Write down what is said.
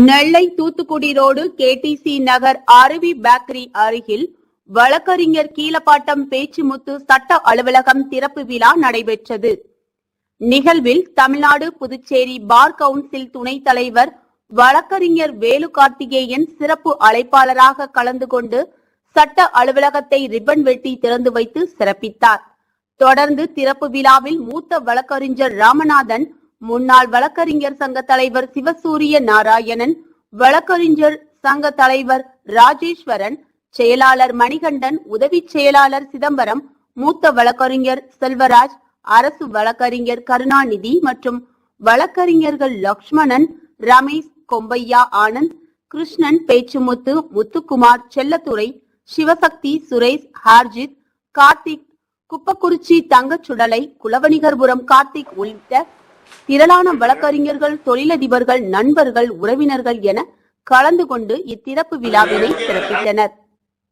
Nellai Thoothukudi road KTC நகர் அருவி bakery அருகில் வழக்கறிஞர் கீழப்பாட்டம் பேச்சுமுத்து சட்ட அலுவலகம் திறப்பு விழா நடைபெற்றது. நிகழ்வில் தமிழ்நாடு புதுச்சேரி பார் கவுன்சில் துணைத் தலைவர் வழக்கறிஞர் வேலு கார்த்திகேயன் சிறப்பு அழைப்பாளராக கலந்து கொண்டு சட்ட அலுவலகத்தை ரிப்பன் வெட்டி திறந்து வைத்து சிறப்பித்தார். தொடர்ந்து திறப்பு விழாவில் மூத்த வழக்கறிஞர் ராமநாதன், முன்னாள் வழக்கறிஞர் சங்க தலைவர் சிவசூரிய நாராயணன், வழக்கறிஞர் சங்க தலைவர் ராஜேஸ்வரன், செயலாளர் மணிகண்டன், உதவி செயலாளர் சிதம்பரம், மூத்த வழக்கறிஞர் செல்வராஜ், அரசு வழக்கறிஞர் கருணாநிதி மற்றும் வழக்கறிஞர்கள் லக்ஷ்மணன், ரமேஷ், கொம்பையா, ஆனந்த், கிருஷ்ணன், பேச்சுமுத்து, முத்துக்குமார், செல்லத்துறை, சிவசக்தி, சுரேஷ், ஹார்ஜித், கார்த்திக், குப்பக்குறிச்சி தங்கச்சுடலை, குலவணிகர்புரம் கார்த்திக் உள்ளிட்ட திரளான வழக்கறிஞர்கள், தொழிலதிபர்கள், நண்பர்கள், உறவினர்கள் என கலந்து கொண்டு இத்திறப்பு விழாவினை சிறப்பித்தனர்.